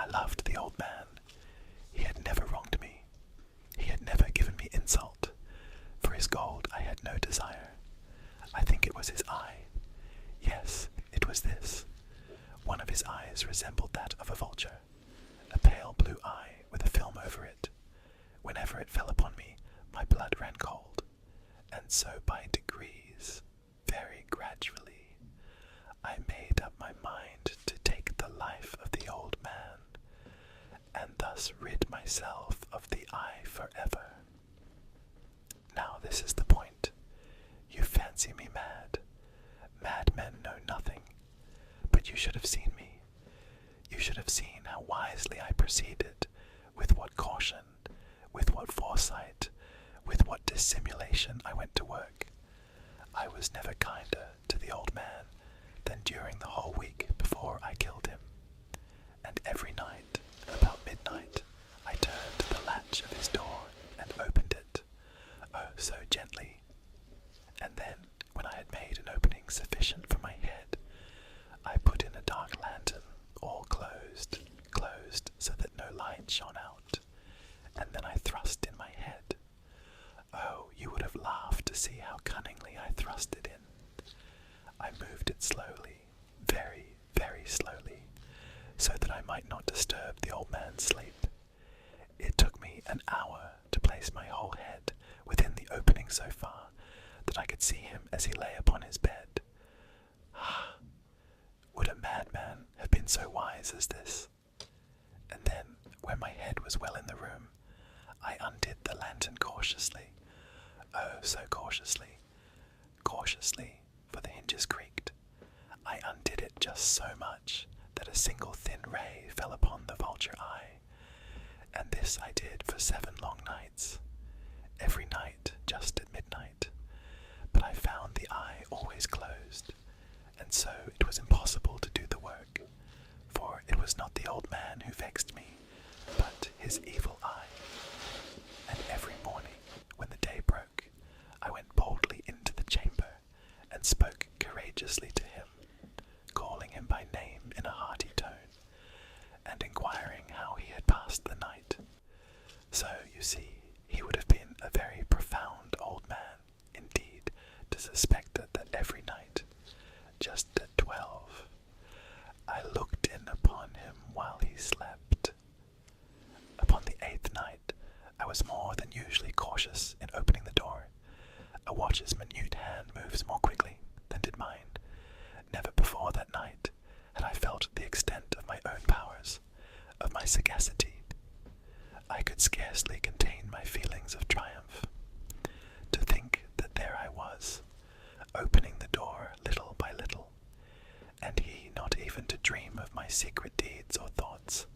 I loved the old man. He had never wronged me. He had never given me insult. For his gold I had no desire. I think it was his eye. Yes, it was this. One of his eyes resembled that of a vulture, a pale blue eye with a film over it. Whenever it fell upon me, my blood ran cold, and so by degrees, very gradually, I made up my mind to take the life of the old man, and thus rid myself of the eye forever. Now this is the point. You fancy me mad. Madmen know nothing. But you should have seen me. You should have seen how wisely I proceeded, with what caution, with what foresight, with what dissimulation I went to work. I was never kinder to the old man than during the whole week before I killed him. And every night, about midnight, I turned the latch of his door and opened it, oh so gently. And then, when I had made an opening sufficient for my head, I put in a dark lantern, all closed, so that no light shone out, and then I thrust in my head. Oh, you would have laughed to see how cunningly I thrust it in. I moved it slowly, very, very slowly, so that I might not disturb the old man's sleep. It took me an hour to place my whole head within the opening so far that I could see him as he lay upon his bed. Ah! Would a madman have been so wise as this? And then, when my head was well in the room, I undid the lantern cautiously. Oh, so cautiously. Cautiously, for the hinges creaked. I undid it just so much that a single thin ray fell upon the vulture eye. And this I did for 7 long nights. Every night, just at midnight. But I found the eye always closed, and so it was impossible to do the work, for it was not the old man who vexed me, but his evil eye. And every morning, when the day broke, I went boldly into the chamber, and spoke courageously to him, calling him by name in a hearty tone, and inquiring how he had passed the night. So, you see, he would have been a very profound old man, indeed, to suspect that every night, just at 12, I looked in upon him while he slept. Upon the 8th night, I was more than usually cautious in opening the door. A watch's minute hand moves more quickly than did mine. Never before that night had I felt the extent of my own powers, of my sagacity. I could scarcely contain my feelings of triumph. To think that there I was, opening the door little by little, and he not even to dream of my secret deeds or thoughts.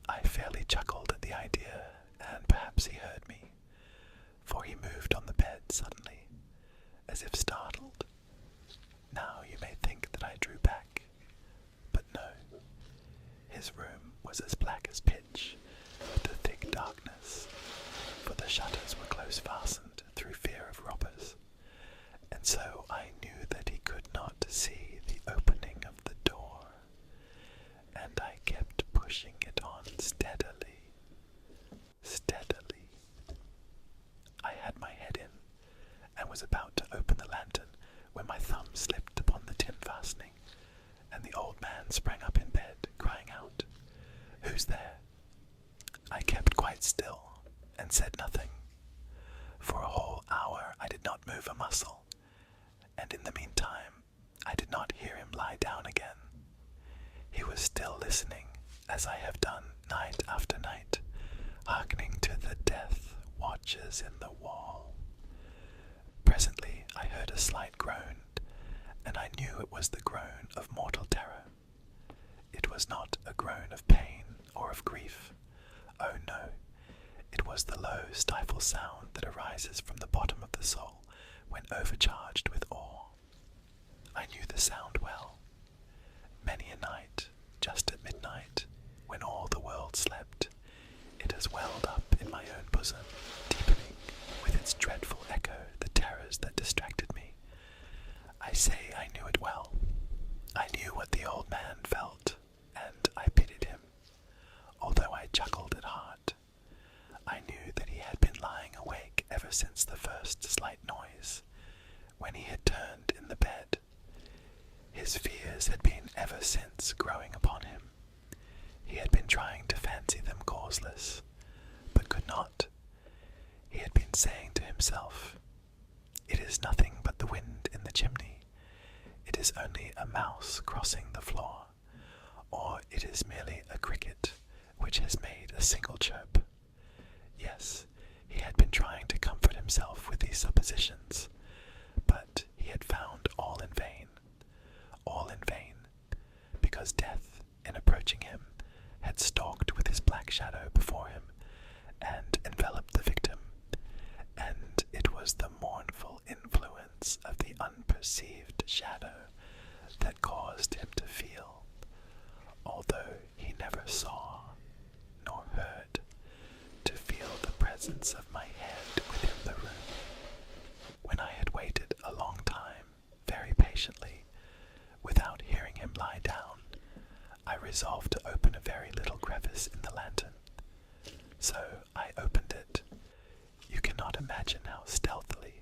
I fairly chuckled at the idea, and perhaps he heard me, for he moved on the bed suddenly, as if startled. Now you may think that I drew back, but no. His room was as black as pitch, with the thick darkness, for the shutters were close fastened through fear of robbers, and so I knew that he could not see the opening of the door, and I kept pushing it on steadily, steadily. I had my head in, and was about to open the lantern, when my thumb slipped upon the tin fastening, and the old man sprang up in bed, crying out, "Who's there?" I kept quite still, and said nothing. For a whole hour I did not move a muscle, and in the meantime I did not hear him lie down again. He was still listening, as I have done night after night, hearkening to the death watches in the wall. Presently I heard a slight groan, and I knew it was the groan of mortal terror. It was not a groan of pain or of grief. Oh no, it was the low, stifled sound that arises from the bottom of the soul when overcharged with awe. I knew the sound well. Many a night, just at midnight, when all the world slept, it has welled up in my own bosom, deepening with its dreadful echo the terrors that distracted me. I say I knew it well. I knew what the old man felt, and I pitied him. houseless, but could not. He had been saying to himself, "It is nothing but the wind in the chimney. It is only a mouse crossing the floor, or it is merely a cricket which has made a single chirp." Yes, he had been trying to comfort himself with these suppositions, but he had found all in vain, because death, in approaching him, had stalked with his black shadow before him and enveloped the victim, and it was the mournful influence of the unperceived shadow that caused him to feel, although he never saw nor heard, to feel the presence of my head within the room. When I had waited a long time, very patiently, without hearing him lie down, I resolved to open a very little crevice in the lantern. So I opened it. You cannot imagine how stealthily,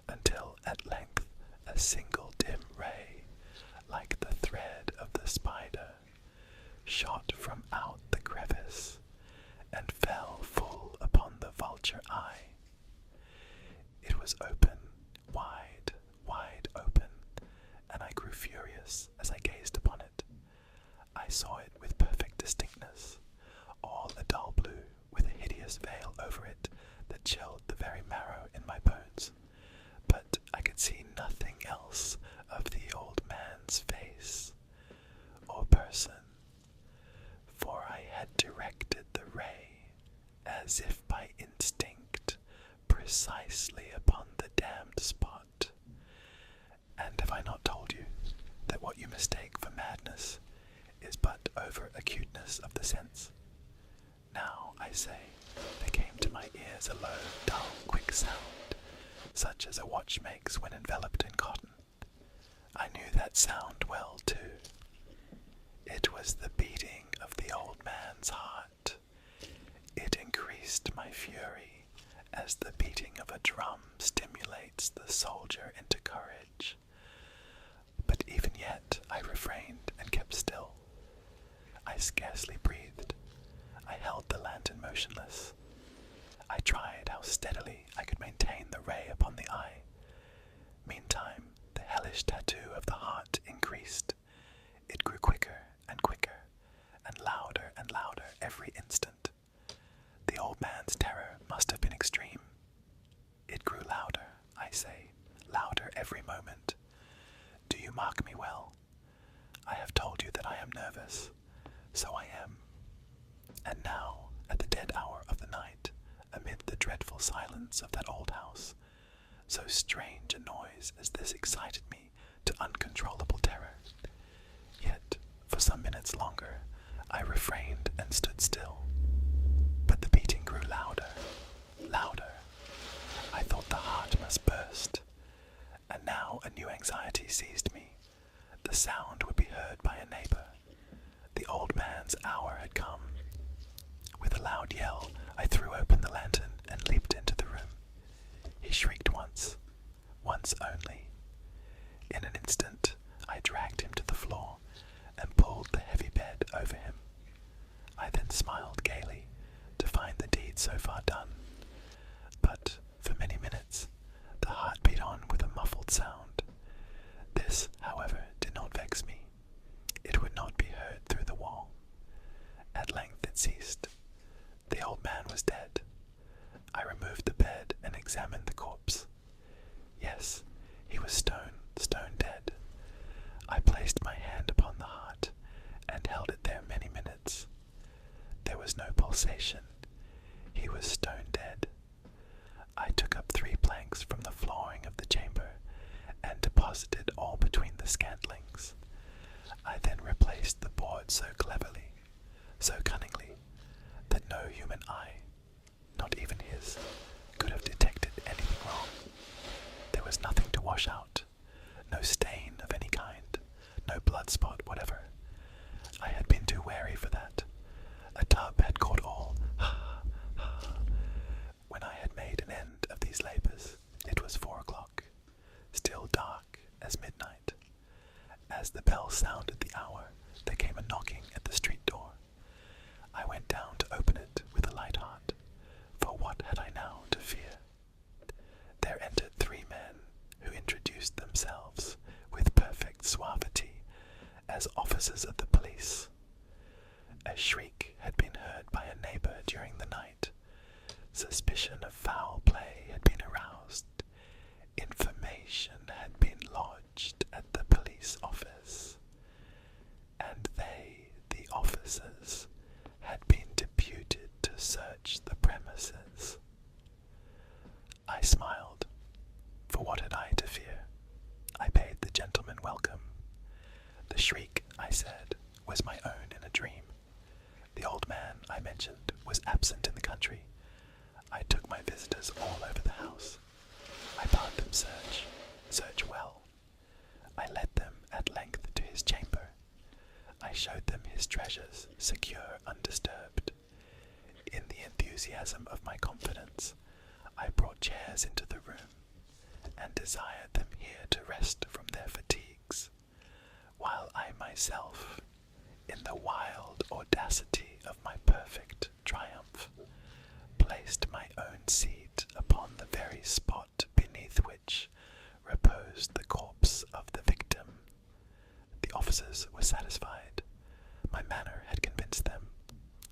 until at length a single dim ray, like the thread of the spider, shot from out the crevice and fell full upon the vulture eye. It was open, wide open, and I grew furious as I gazed upon it. I saw it with perfect distinctness, all a dull blue, with a hideous veil over it that chilled the very marrow in my bones. But I could see nothing else of the old man's face or person, for I had directed the ray, as if by instinct, precisely upon the damned spot. And have I not told you that what you mistake for madness is but over-acuteness of the sense? Now, I say, there came to my ears a low, dull, quick sound, such as a watch makes when enveloped in cotton. I knew that sound well, too. It was the beating of the old man's heart. It increased my fury, as the beating of a drum stimulates the soldier into courage. But even yet I refrained and kept still. I scarcely breathed. I held the lantern motionless. I tried how steadily I could maintain the ray upon the eye. Meantime, the hellish tattoo of the heart increased. It grew quicker and quicker, and louder every instant. The old man's terror must have been extreme. It grew louder, I say, louder every moment. Do you mark me well? I have told you that I am nervous. So I am. And now, at the dead hour of the night, amid the dreadful silence of that old house, so strange a noise as this excited me to uncontrollable terror. Yet, for some minutes longer, I refrained and stood still. But the beating grew louder. I thought the heart must burst. And now a new anxiety seized me. The sound would be heard by a neighbor. The old man's hour had come. With a loud yell, I threw open the lantern and leaped into the room. He shrieked once only. In an instant, I dragged him to the floor and pulled the heavy bed over him. I then smiled gaily to find the deed so far done. But for many minutes, the heart beat on with a muffled sound. This, however, did not vex me. It would not be heard through the wall. At length it ceased. The old man was dead. I removed the bed and examined the corpse. Yes, he was stone dead. I placed my hand upon the heart and held it there many minutes. There was no pulsation. He was stone dead. I took up 3 planks from the flooring of the chamber and deposited all between the scantlings. I then replaced the board so cleverly, so cunningly, that no human eye, not even his, could have detected anything wrong. There was nothing to wash out, no stain of any kind, no blood spot whatever. I had been too wary for that. A tub had caught all. When I had made an end of these labours, it was 4 o'clock, still dark as midnight. As the bell sounded the hour, there came a knocking at the street door. I went shriek had been heard by a neighbor during the night. Suspicion of foul play had been aroused. Information had been lodged at the police office, and they, the officers, had been deputed to search the premises. I smiled, for what had I to fear? I bade the gentleman welcome. The shriek, I said, was my own in a dream. The old man, I mentioned, was absent in the country. I took my visitors all over the house. I bade them search well. I led them at length to his chamber. I showed them his treasures, secure, undisturbed. In the enthusiasm of my confidence, I brought chairs into the room, and desired them here to rest from their fatigues, while I myself, in the wild audacity of my perfect triumph, placed my own seat upon the very spot beneath which reposed the corpse of the victim. The officers were satisfied. My manner had convinced them.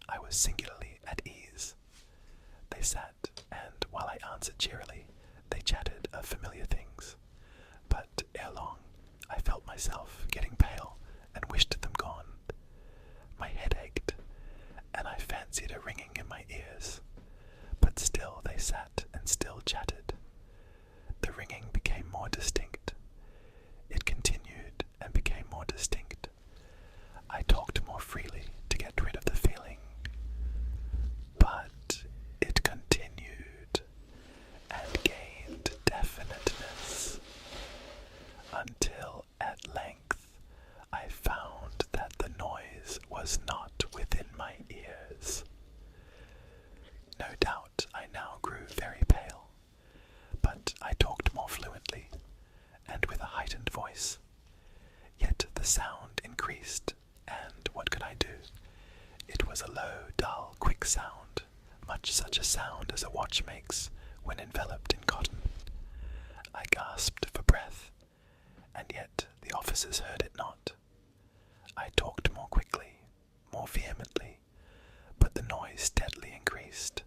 I was singularly at ease. They sat, and while I answered cheerily, they chatted of familiar things. But ere long, I felt myself getting pale and wished them gone. My head ached, and I fancied a ringing in my ears. But still they sat and still chatted. The ringing became more distinct. It continued and became more distinct. I talked more freely to get rid of the feeling. But it continued and gained definiteness, until at length I found that the noise was not within my ears. No doubt I now grew very pale, but I talked more fluently, and with a heightened voice. Yet the sound increased, and what could I do? It was a low, dull, quick sound, much such a sound as a watch makes when enveloped in cotton. I gasped for breath, and yet the officers heard it not. I talked more quickly, more vehemently, but the noise steadily increased.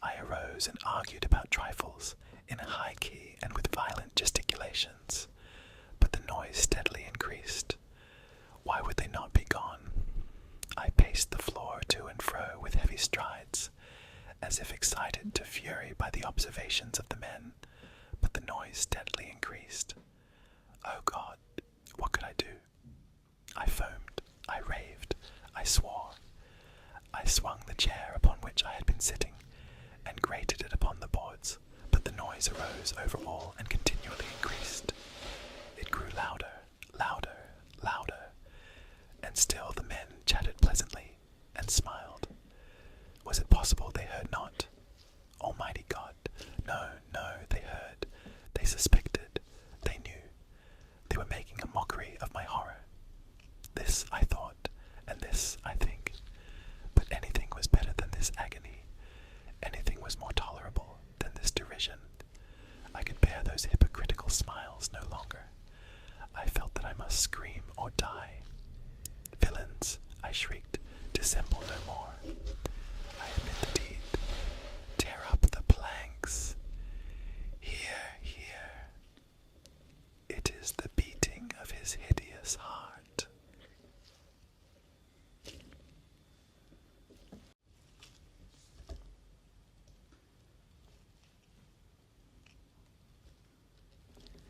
I arose and argued about trifles, in a high key and with violent gesticulations, but the noise steadily increased. Why would they not be gone? I paced the floor to and fro with heavy strides, as if excited to fury by the observations of the men, but the noise steadily increased. Oh God, what could I do? I foamed, I raved, I swore. I swung the chair upon which I had been sitting, and grated it upon the boards, but the noise arose over all and continually increased. It grew louder, louder, louder, and still the men chatted pleasantly and smiled.